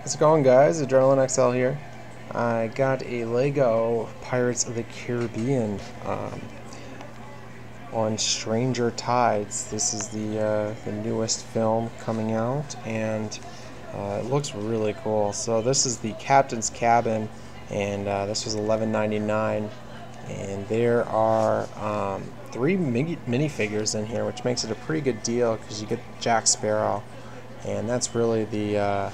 How's it going, guys? Adrenaline XL here. I got a Lego Pirates of the Caribbean on Stranger Tides. This is the newest film coming out, and it looks really cool. So this is the captain's cabin, and this was $11.99. And there are 3 minifigures in here, which makes it a pretty good deal because you get Jack Sparrow, and that's really the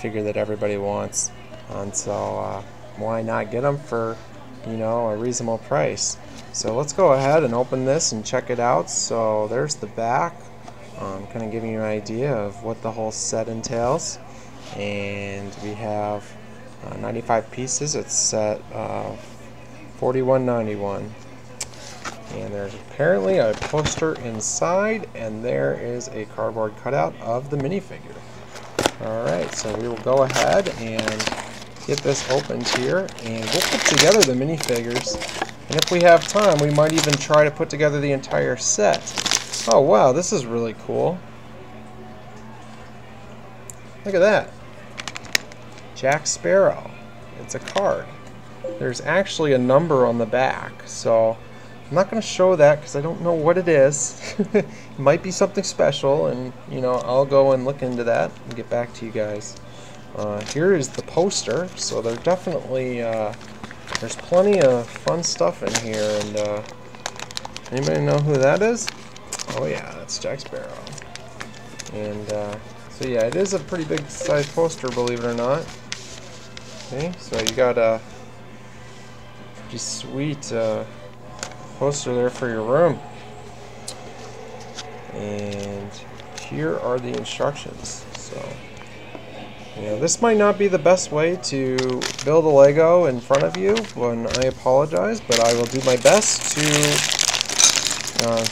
figure that everybody wants. And so why not get them for, a reasonable price? So let's go ahead and open this and check it out. So there's the back, kind of giving you an idea of what the whole set entails. And we have 95 pieces. It's set $41.91. And there's apparently a poster inside, and there is a cardboard cutout of the minifigure. Alright, so we will go ahead and get this opened here, and we'll put together the minifigures. And if we have time, we might even try to put together the entire set. Oh wow, this is really cool. Look at that. Jack Sparrow. It's a card. There's actually a number on the back, so I'm not going to show that because I don't know what it is. It might be something special, and I'll go and look into that and get back to you guys. Here is the poster, so they're definitely there's plenty of fun stuff in here. And anybody know who that is? Oh yeah, that's Jack Sparrow. And so yeah, it is a pretty big size poster, believe it or not. Okay, so you got a pretty sweet poster there for your room. And here are the instructions. So this might not be the best way to build a Lego in front of you, and I apologize, but I will do my best to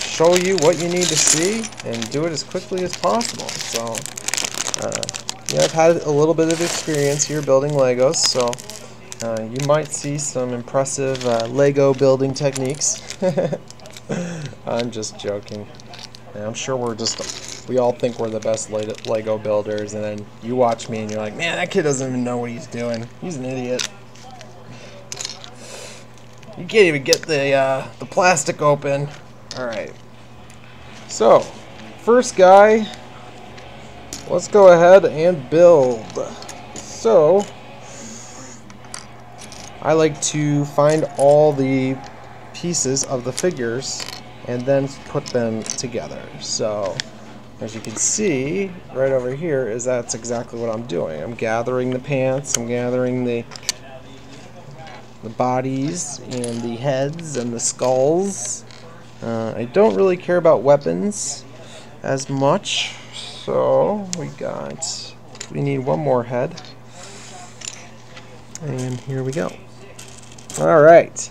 show you what you need to see and do it as quickly as possible. So I've had a little bit of experience here building Legos, so you might see some impressive Lego building techniques. I'm just joking. And I'm sure we all think we're the best Lego builders, and then you watch me and you're like, man, that kid doesn't even know what he's doing. He's an idiot. You can't even get the plastic open. Alright. So, first guy, let's go ahead and build. So, I like to find all the pieces of the figures and then put them together. So as you can see right over here, that's exactly what I'm doing. I'm gathering the pants, I'm gathering the bodies and the heads and the skulls. I don't really care about weapons as much, so we need one more head, and here we go. Alright,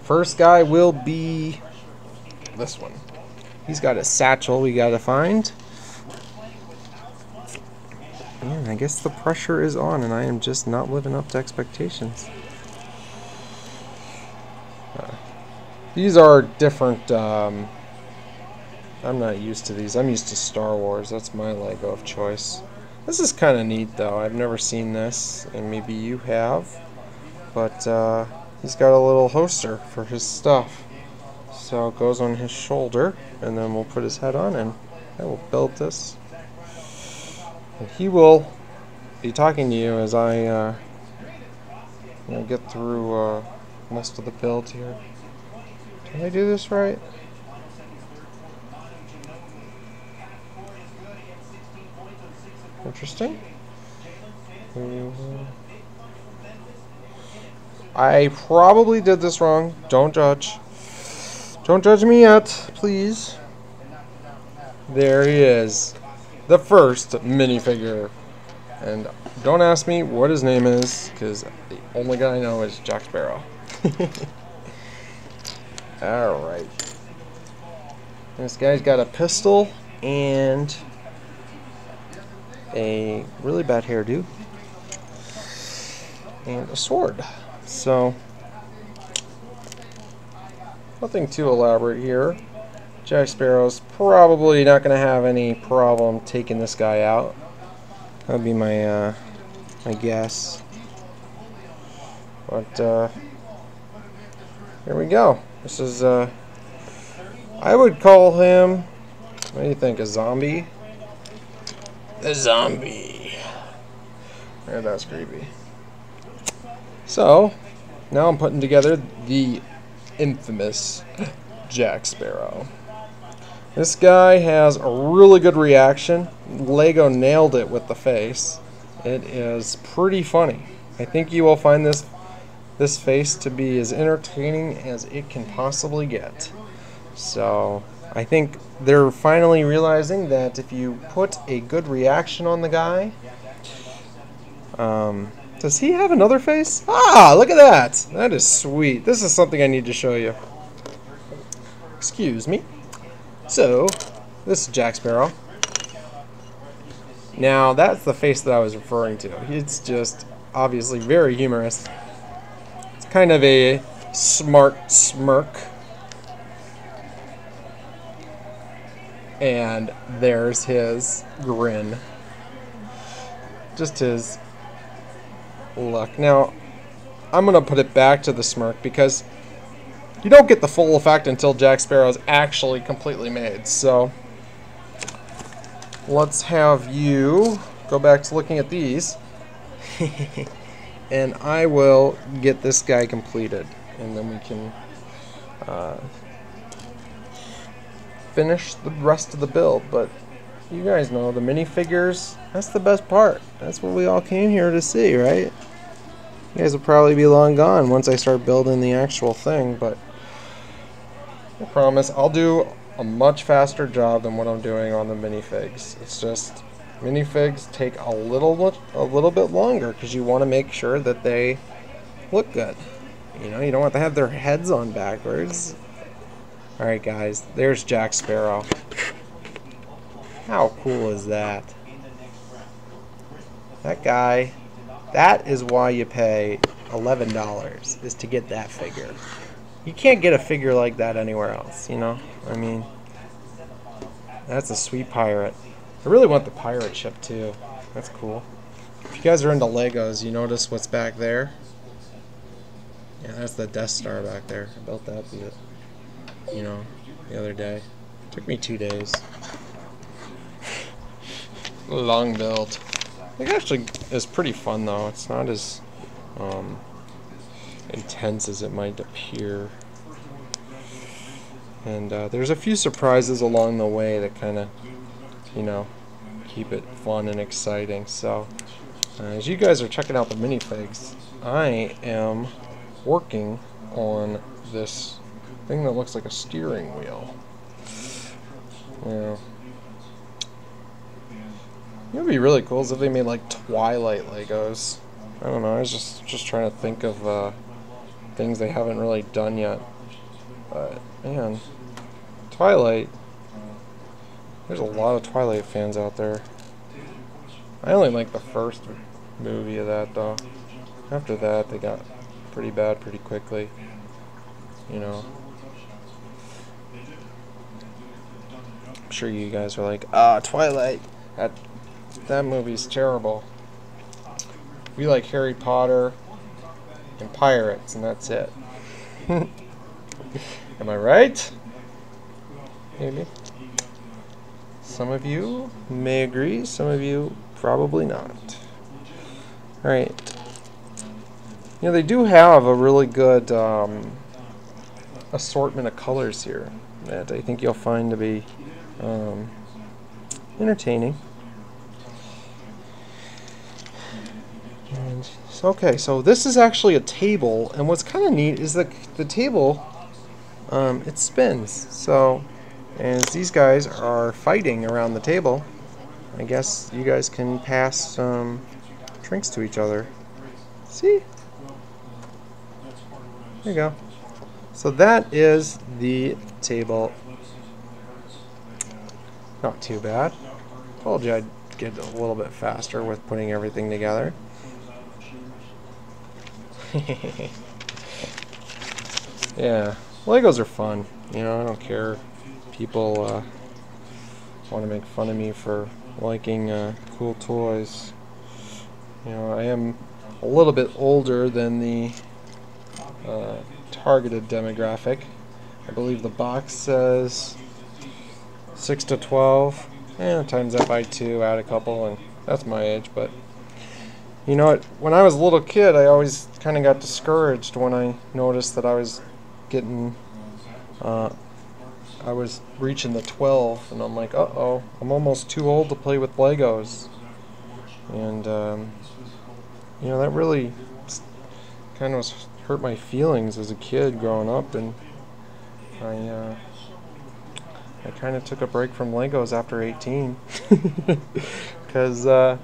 first guy will be this one. He's got a satchel we gotta find. And I guess the pressure is on, and I am just not living up to expectations. These are different. I'm not used to these. I'm used to Star Wars. That's my Lego of choice. This is kind of neat, though. I've never seen this, and maybe you have. But he's got a little holster for his stuff. So it goes on his shoulder, and then we'll put his head on, and I will build this. And he will be talking to you as I get through most of the build here. Did I do this right? Interesting. I probably did this wrong. Don't judge. Don't judge me yet, please. There he is. The first minifigure. And don't ask me what his name is, because the only guy I know is Jack Sparrow. Alright. This guy's got a pistol and a really bad hairdo. And a sword. So, nothing too elaborate here. Jack Sparrow's probably not going to have any problem taking this guy out. That'd be my my guess. But here we go. This is I would call him, what do you think, a zombie? A zombie. Yeah, that's creepy. So now I'm putting together the infamous Jack Sparrow. This guy has a really good reaction. Lego nailed it with the face. It is pretty funny. I think you will find this face to be as entertaining as it can possibly get. So I think they're finally realizing that if you put a good reaction on the guy, does he have another face? Ah, look at that. That is sweet. This is something I need to show you. Excuse me. So, this is Jack Sparrow. Now, that's the face that I was referring to. It's just obviously very humorous. It's kind of a smart smirk. And there's his grin. Just his look. Now, I'm going to put it back to the smirk because you don't get the full effect until Jack Sparrow is actually completely made. So, let's have you go back to looking at these. And I will get this guy completed. And then we can finish the rest of the build. But you guys know the minifigures, that's the best part. That's what we all came here to see, right? You guys will probably be long gone once I start building the actual thing, but I promise I'll do a much faster job than what I'm doing on the minifigs. It's just minifigs take a little bit longer because you want to make sure that they look good. You know, you don't want to have their heads on backwards. Alright guys, there's Jack Sparrow. How cool is that? That guy, that is why you pay $11, is to get that figure. You can't get a figure like that anywhere else, you know? I mean, that's a sweet pirate. I really want the pirate ship too. That's cool. If you guys are into Legos, you notice what's back there? Yeah, that's the Death Star back there. I built that the other day. It took me 2 days. Long build. It actually is pretty fun though. It's not as intense as it might appear. And there's a few surprises along the way that kind of, keep it fun and exciting. So, as you guys are checking out the minifigs, I am working on this thing that looks like a steering wheel. Yeah. It would be really cool is if they made like Twilight Legos. I don't know, I was just trying to think of things they haven't really done yet. But man, Twilight, there's a lot of Twilight fans out there. I only like the first movie of that though. After that they got pretty bad pretty quickly. I'm sure you guys are like, Twilight, that movie's terrible. We like Harry Potter and pirates, and that's it. Am I right? Maybe. Some of you may agree, some of you probably not. Alright. They do have a really good assortment of colors here that I think you'll find to be entertaining. And, okay, so this is actually a table, and what's kind of neat is that the table, it spins. So, as these guys are fighting around the table, I guess you guys can pass drinks to each other. See? There you go. So that is the table. Not too bad. Told you I'd get a little bit faster with putting everything together. Yeah, Legos are fun. I don't care. People want to make fun of me for liking cool toys. You know, I am a little bit older than the targeted demographic. I believe the box says 6 to 12. Times that by 2, add a couple, and that's my age. But you know what? When I was a little kid, I always kind of got discouraged when I noticed that I was getting, I was reaching the 12, and I'm like, uh-oh, I'm almost too old to play with Legos. And you know, that really kind of hurt my feelings as a kid growing up, and I kind of took a break from Legos after 18 because they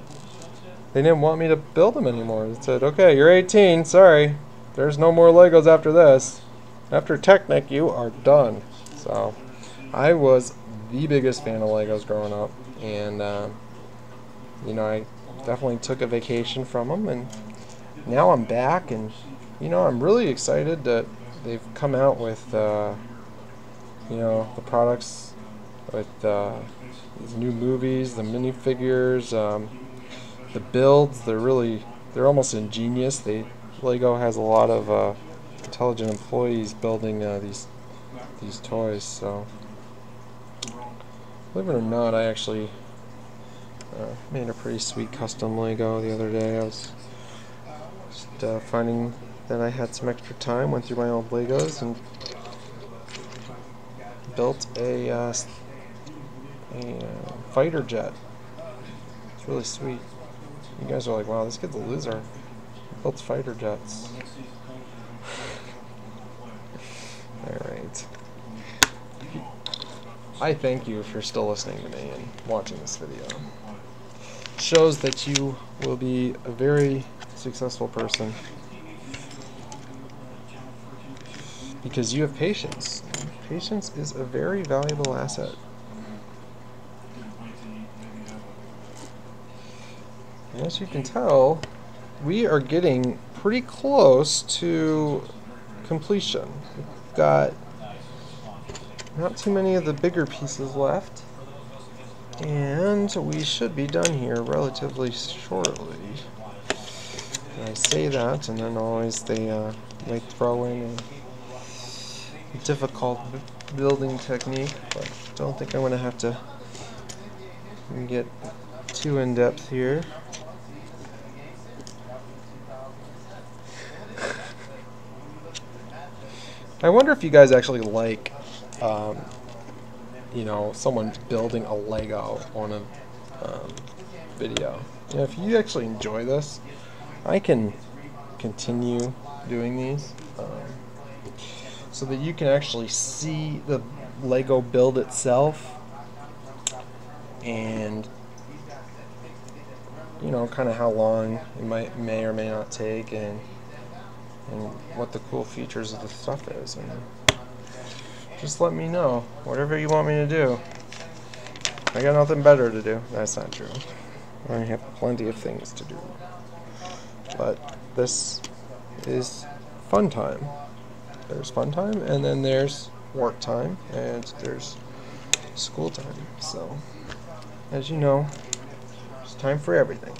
didn't want me to build them anymore. They said, okay, you're 18, sorry, there's no more Legos after this. After Technic, you are done. So I was the biggest fan of Legos growing up, and you know, I definitely took a vacation from them, and now I'm back, and you know, I'm really excited that they've come out with you know, the products with these new movies, the minifigures, the builds. They're almost ingenious. Lego has a lot of intelligent employees building these toys. So, believe it or not, I actually made a pretty sweet custom Lego the other day. I was just finding that I had some extra time, went through my old Legos and built a fighter jet. It's really sweet. You guys are like, wow, this kid's a loser. He builds fighter jets. Alright. I thank you if you're still listening to me and watching this video. It shows that you will be a very successful person because you have patience. Patience is a very valuable asset. And as you can tell, we are getting pretty close to completion. We've got not too many of the bigger pieces left, and we should be done here relatively shortly. And I say that, and then always they might throw in a difficult building technique, but I don't think I'm going to have to get too in-depth here. I wonder if you guys actually like, you know, someone building a Lego on a video. You know, if you actually enjoy this, I can continue doing these so that you can actually see the Lego build itself and, you know, kind of how long it may or may not take, and what the cool features of the stuff is. And just let me know whatever you want me to do. I got nothing better to do. That's not true. I have plenty of things to do. But this is fun time. There's fun time, and then there's work time, and there's school time. So, as you know, there's time for everything.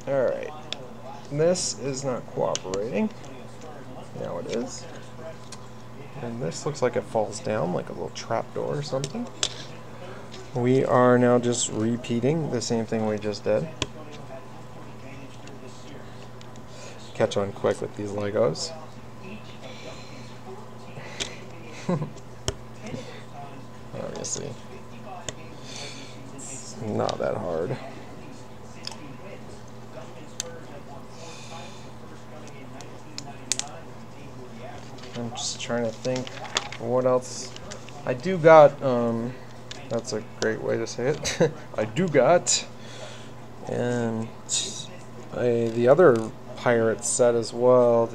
Alright, this is not cooperating. Now it is. And this looks like it falls down like a little trapdoor or something. We are now just repeating the same thing we just did. Catch on quick with these Legos. Obviously, it's not that hard. I'm just trying to think what else. I do got, that's a great way to say it. I do got, and the other pirate set as well.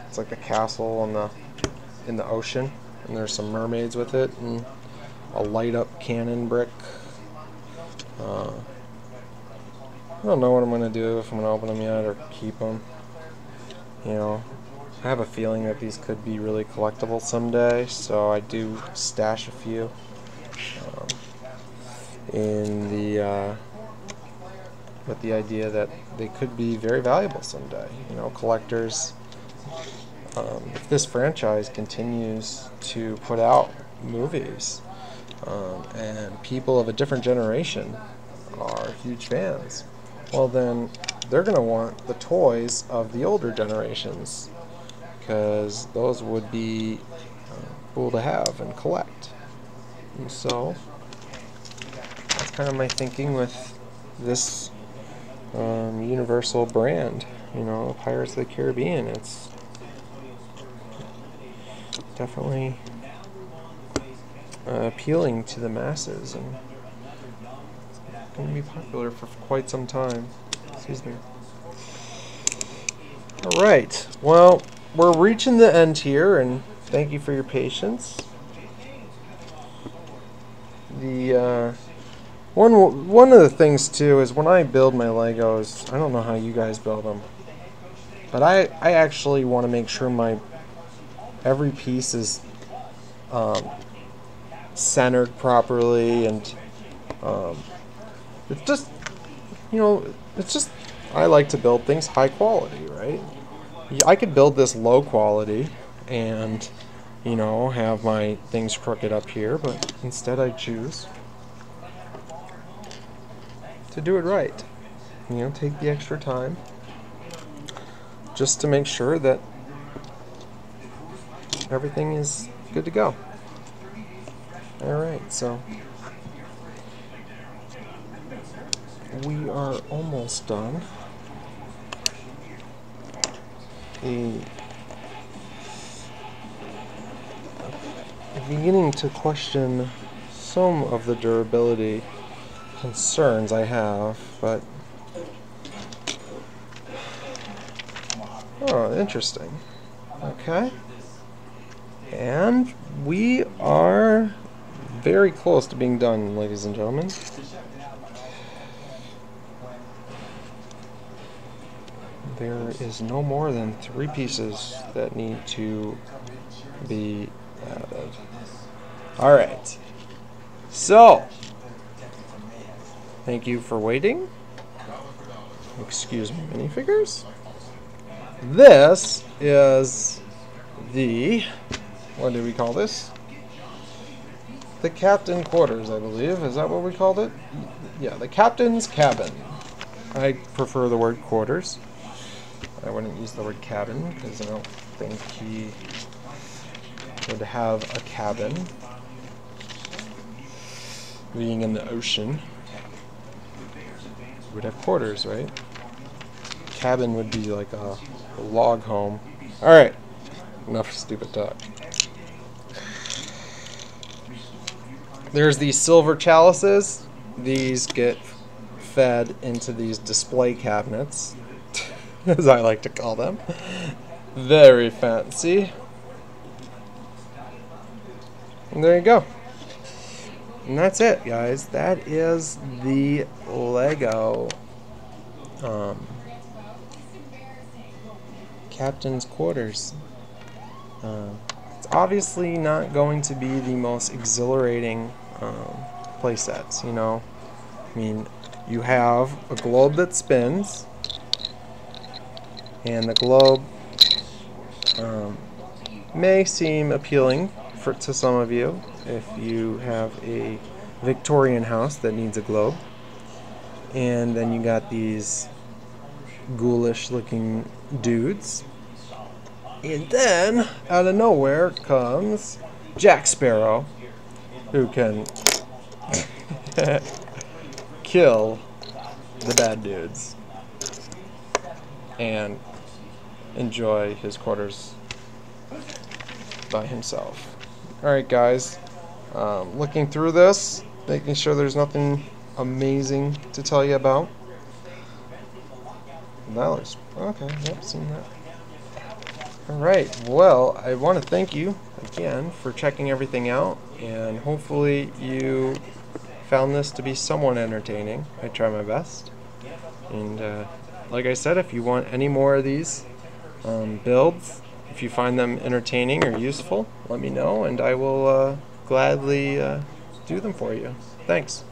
It's like a castle in the ocean, and there's some mermaids with it, and a light up cannon brick. I don't know what I'm gonna do, if I'm gonna open them yet or keep them. You know, I have a feeling that these could be really collectible someday, so I do stash a few um, in the with the idea that they could be very valuable someday. You know, collectors. If this franchise continues to put out movies, and people of a different generation are huge fans, well then they're going to want the toys of the older generations, because those would be cool to have and collect. And so that's kind of my thinking with this Universal brand, you know, Pirates of the Caribbean. It's definitely appealing to the masses, and it's going to be popular for quite some time. Excuse me. Alright, well, we're reaching the end here, and thank you for your patience. The one of the things too is when I build my Legos, I don't know how you guys build them, but I actually want to make sure every piece is centered properly, and it's just, you know, it's just, I like to build things high quality, right? I could build this low quality and, you know, have my things crooked up here, but instead I choose to do it right. You know, take the extra time just to make sure that everything is good to go. Alright, so we are almost done. I'm beginning to question some of the durability concerns I have, but oh, interesting. Okay. And we are very close to being done, ladies and gentlemen. There is no more than 3 pieces that need to be added. Alright. So, thank you for waiting. Excuse me, minifigures. This is the, what do we call this? The Captain Quarters, I believe. Is that what we called it? Yeah, the Captain's Cabin. I prefer the word quarters. I wouldn't use the word cabin because I don't think he would have a cabin. Being in the ocean, he would have quarters, right? Cabin would be like a log home. Alright, enough stupid talk. There's these silver chalices. These get fed into these display cabinets, as I like to call them. Very fancy. And there you go. And that's it, guys. That is the Lego Captain's Quarters. It's obviously not going to be the most exhilarating playsets, you know. I mean, you have a globe that spins, and the globe may seem appealing to some of you if you have a Victorian house that needs a globe. And then you got these ghoulish looking dudes. And then, out of nowhere, comes Jack Sparrow, who can kill the bad dudes and enjoy his quarters by himself. Alright, guys, looking through this, making sure there's nothing amazing to tell you about. That looks okay. Yep, seen that. Alright, well, I want to thank you again for checking everything out, and hopefully you found this to be somewhat entertaining. I try my best. And like I said, if you want any more of these builds if you find them entertaining or useful, let me know, and I will gladly do them for you. Thanks.